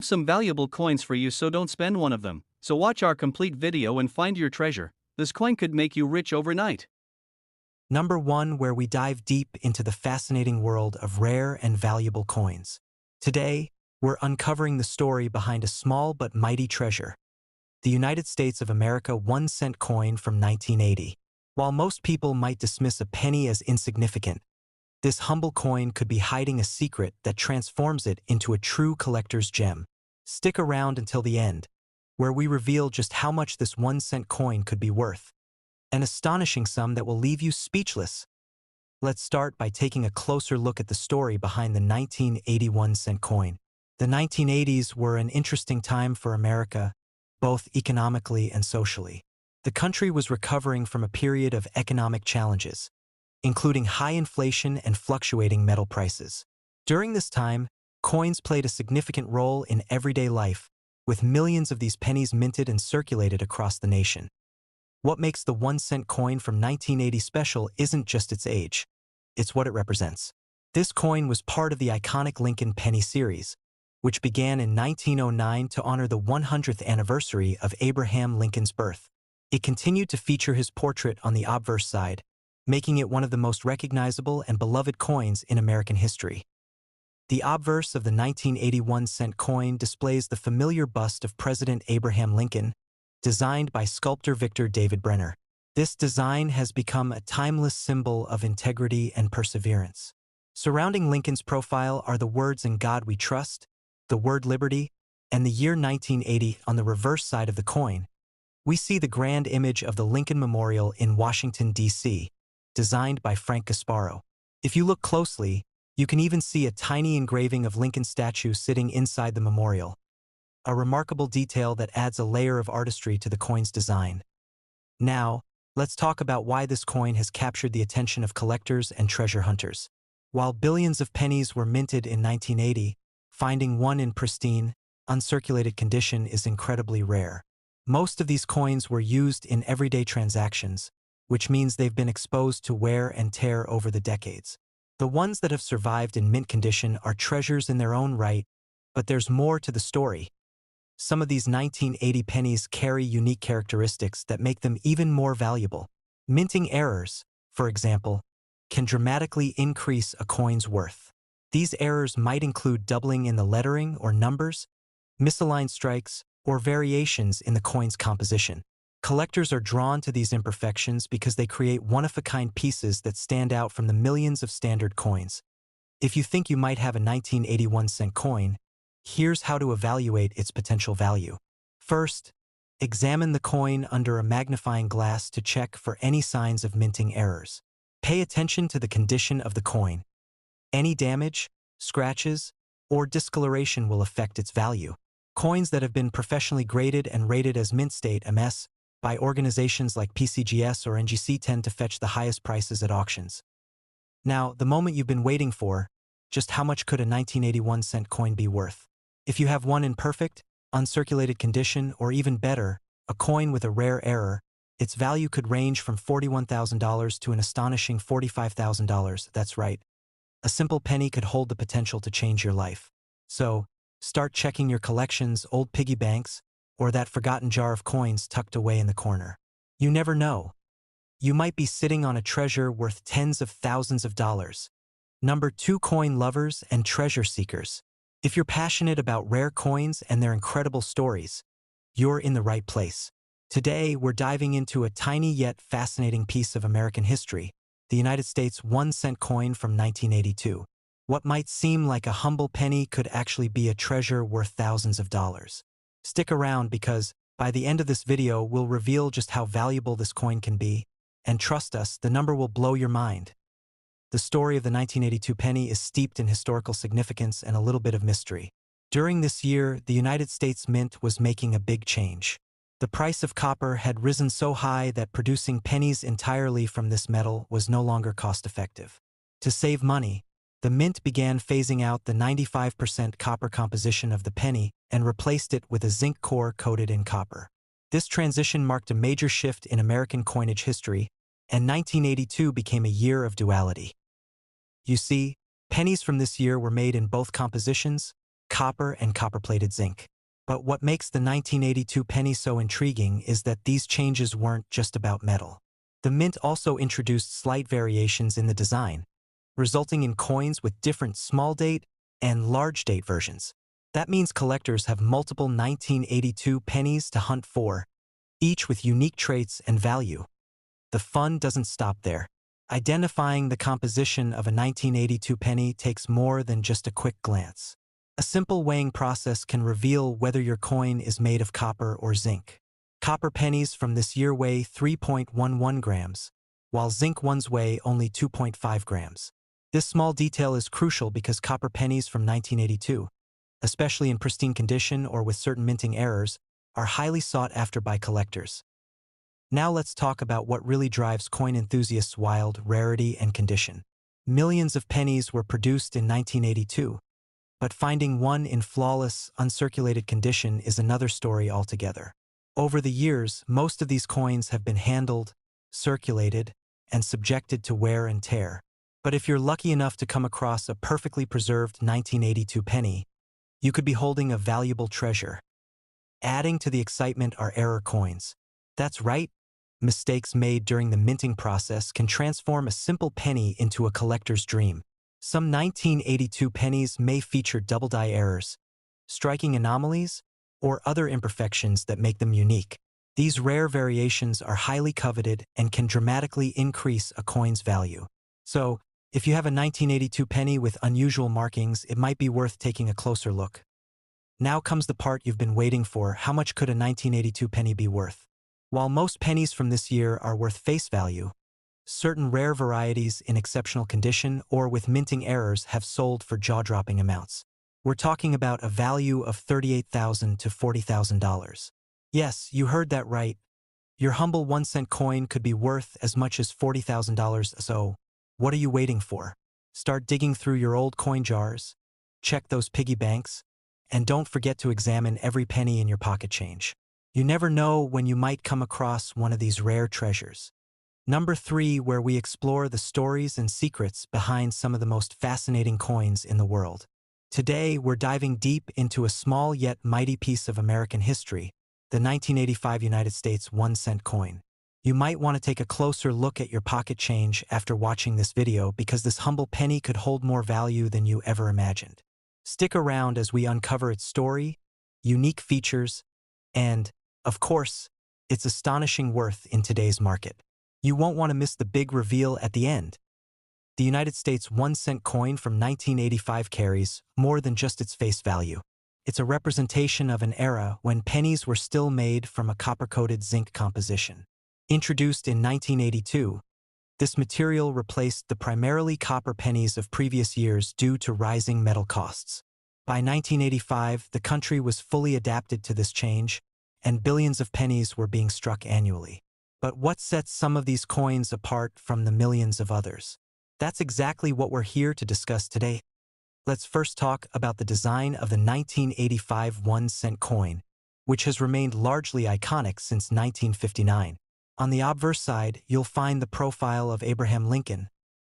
Some valuable coins for you, so don't spend one of them. So watch our complete video and find your treasure. This coin could make you rich overnight. Number 1, where we dive deep into the fascinating world of rare and valuable coins. Today, we're uncovering the story behind a small but mighty treasure, the United States of America 1-cent coin from 1980. While most people might dismiss a penny as insignificant, this humble coin could be hiding a secret that transforms it into a true collector's gem. Stick around until the end, where we reveal just how much this 1-cent coin could be worth. An astonishing sum that will leave you speechless. Let's start by taking a closer look at the story behind the 1981 cent coin. The 1980s were an interesting time for America, both economically and socially. The country was recovering from a period of economic challenges, including high inflation and fluctuating metal prices. During this time, coins played a significant role in everyday life, with millions of these pennies minted and circulated across the nation. What makes the 1-cent coin from 1980 special isn't just its age, it's what it represents. This coin was part of the iconic Lincoln penny series, which began in 1909 to honor the 100th anniversary of Abraham Lincoln's birth. It continued to feature his portrait on the obverse side, making it one of the most recognizable and beloved coins in American history. The obverse of the 1981 cent coin displays the familiar bust of President Abraham Lincoln, designed by sculptor Victor David Brenner. This design has become a timeless symbol of integrity and perseverance. Surrounding Lincoln's profile are the words "In God We Trust," the word liberty, and the year 1980 on the reverse side of the coin. We see the grand image of the Lincoln Memorial in Washington, D.C., designed by Frank Gasparo. If you look closely, you can even see a tiny engraving of Lincoln's statue sitting inside the memorial, a remarkable detail that adds a layer of artistry to the coin's design. Now, let's talk about why this coin has captured the attention of collectors and treasure hunters. While billions of pennies were minted in 1980, finding one in pristine, uncirculated condition is incredibly rare. Most of these coins were used in everyday transactions, which means they've been exposed to wear and tear over the decades. The ones that have survived in mint condition are treasures in their own right, but there's more to the story. Some of these 1980 pennies carry unique characteristics that make them even more valuable. Minting errors, for example, can dramatically increase a coin's worth. These errors might include doubling in the lettering or numbers, misaligned strikes, or variations in the coin's composition. Collectors are drawn to these imperfections because they create one-of-a-kind pieces that stand out from the millions of standard coins. If you think you might have a 1981 cent coin, here's how to evaluate its potential value. First, examine the coin under a magnifying glass to check for any signs of minting errors. Pay attention to the condition of the coin. Any damage, scratches, or discoloration will affect its value. Coins that have been professionally graded and rated as mint state MS by organizations like PCGS or NGC tend to fetch the highest prices at auctions. Now, the moment you've been waiting for, just how much could a 1981 cent coin be worth? If you have one in perfect, uncirculated condition, or even better, a coin with a rare error, its value could range from $41,000 to an astonishing $45,000. That's right. A simple penny could hold the potential to change your life. So, start checking your collection's old piggy banks or that forgotten jar of coins tucked away in the corner. You never know. You might be sitting on a treasure worth tens of thousands of dollars. Number 2, coin lovers and treasure seekers. If you're passionate about rare coins and their incredible stories, you're in the right place. Today, we're diving into a tiny yet fascinating piece of American history, the United States 1-cent coin from 1982. What might seem like a humble penny could actually be a treasure worth thousands of dollars. Stick around because, by the end of this video, we'll reveal just how valuable this coin can be, and trust us, the number will blow your mind. The story of the 1982 penny is steeped in historical significance and a little bit of mystery. During this year, the United States Mint was making a big change. The price of copper had risen so high that producing pennies entirely from this metal was no longer cost-effective. To save money, the mint began phasing out the 95% copper composition of the penny and replaced it with a zinc core coated in copper. This transition marked a major shift in American coinage history, and 1982 became a year of duality. You see, pennies from this year were made in both compositions, copper and copper-plated zinc. But what makes the 1982 penny so intriguing is that these changes weren't just about metal. The mint also introduced slight variations in the design, resulting in coins with different small date and large date versions. That means collectors have multiple 1982 pennies to hunt for, each with unique traits and value. The fun doesn't stop there. Identifying the composition of a 1982 penny takes more than just a quick glance. A simple weighing process can reveal whether your coin is made of copper or zinc. Copper pennies from this year weigh 3.11 grams, while zinc ones weigh only 2.5 grams. This small detail is crucial because copper pennies from 1982, especially in pristine condition or with certain minting errors, are highly sought after by collectors. Now let's talk about what really drives coin enthusiasts wild: rarity and condition. Millions of pennies were produced in 1982, but finding one in flawless, uncirculated condition is another story altogether. Over the years, most of these coins have been handled, circulated, and subjected to wear and tear. But if you're lucky enough to come across a perfectly preserved 1982 penny, you could be holding a valuable treasure. Adding to the excitement are error coins. That's right, mistakes made during the minting process can transform a simple penny into a collector's dream. Some 1982 pennies may feature double-die errors, striking anomalies, or other imperfections that make them unique. These rare variations are highly coveted and can dramatically increase a coin's value. So, if you have a 1982 penny with unusual markings, it might be worth taking a closer look. Now comes the part you've been waiting for: how much could a 1982 penny be worth? While most pennies from this year are worth face value, certain rare varieties in exceptional condition or with minting errors have sold for jaw-dropping amounts. We're talking about a value of $38,000 to $40,000. Yes, you heard that right. Your humble 1-cent coin could be worth as much as $40,000, so what are you waiting for? Start digging through your old coin jars, check those piggy banks, and don't forget to examine every penny in your pocket change. You never know when you might come across one of these rare treasures. Number 3, where we explore the stories and secrets behind some of the most fascinating coins in the world. Today, we're diving deep into a small yet mighty piece of American history, the 1985 United States 1-cent coin. You might want to take a closer look at your pocket change after watching this video, because this humble penny could hold more value than you ever imagined. Stick around as we uncover its story, unique features, and, of course, its astonishing worth in today's market. You won't want to miss the big reveal at the end. The United States 1-cent coin from 1985 carries more than just its face value. It's a representation of an era when pennies were still made from a copper-coated zinc composition. Introduced in 1982, this material replaced the primarily copper pennies of previous years due to rising metal costs. By 1985, the country was fully adapted to this change, and billions of pennies were being struck annually. But what sets some of these coins apart from the millions of others? That's exactly what we're here to discuss today. Let's first talk about the design of the 1985 1-cent coin, which has remained largely iconic since 1959. On the obverse side, you'll find the profile of Abraham Lincoln,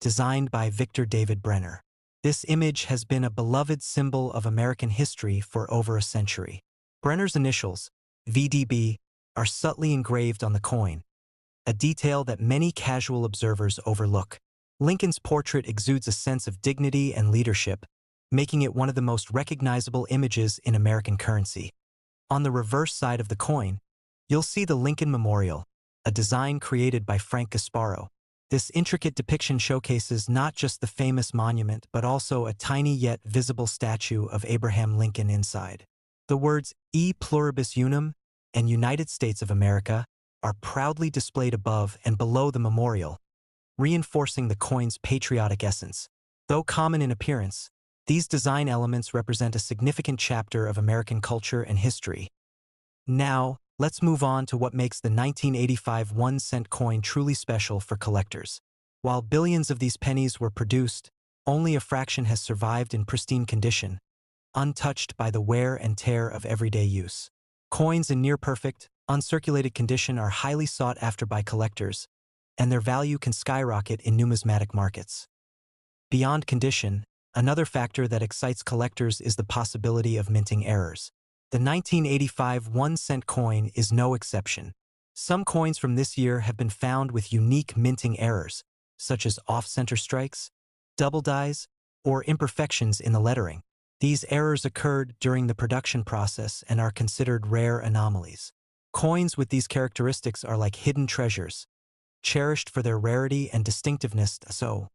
designed by Victor David Brenner. This image has been a beloved symbol of American history for over a century. Brenner's initials, VDB, are subtly engraved on the coin, a detail that many casual observers overlook. Lincoln's portrait exudes a sense of dignity and leadership, making it one of the most recognizable images in American currency. On the reverse side of the coin, you'll see the Lincoln Memorial, a design created by Frank Gasparo. This intricate depiction showcases not just the famous monument, but also a tiny yet visible statue of Abraham Lincoln inside. The words "E Pluribus Unum" and "United States of America" are proudly displayed above and below the memorial, reinforcing the coin's patriotic essence. Though common in appearance, these design elements represent a significant chapter of American culture and history. Now, let's move on to what makes the 1985 1-cent coin truly special for collectors. While billions of these pennies were produced, only a fraction has survived in pristine condition, untouched by the wear and tear of everyday use. Coins in near-perfect, uncirculated condition are highly sought after by collectors, and their value can skyrocket in numismatic markets. Beyond condition, Another factor that excites collectors is the possibility of minting errors. The 1985 1-cent coin is no exception. Some coins from this year have been found with unique minting errors, such as off-center strikes, double dies, or imperfections in the lettering. These errors occurred during the production process and are considered rare anomalies. Coins with these characteristics are like hidden treasures, cherished for their rarity and distinctiveness. So,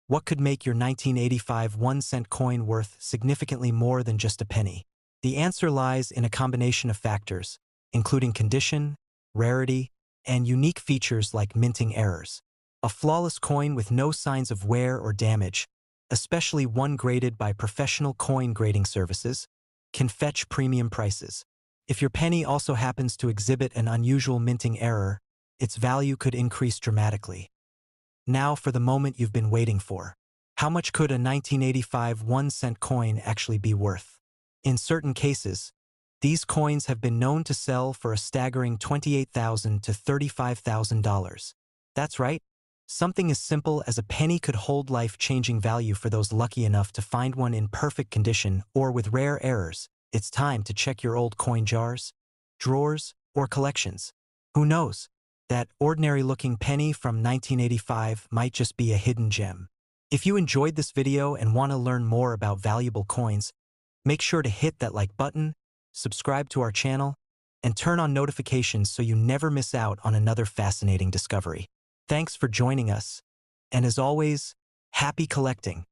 what could make your 1985 1-cent coin worth significantly more than just a penny? The answer lies in a combination of factors, including condition, rarity, and unique features like minting errors. A flawless coin with no signs of wear or damage, especially one graded by professional coin grading services, can fetch premium prices. If your penny also happens to exhibit an unusual minting error, its value could increase dramatically. Now for the moment you've been waiting for. How much could a 1985 1-cent coin actually be worth? In certain cases, these coins have been known to sell for a staggering $28,000 to $35,000. That's right. Something as simple as a penny could hold life-changing value for those lucky enough to find one in perfect condition or with rare errors. It's time to check your old coin jars, drawers, or collections. Who knows? That ordinary-looking penny from 1985 might just be a hidden gem. If you enjoyed this video and want to learn more about valuable coins, make sure to hit that like button, subscribe to our channel, and turn on notifications so you never miss out on another fascinating discovery. Thanks for joining us, and as always, happy collecting!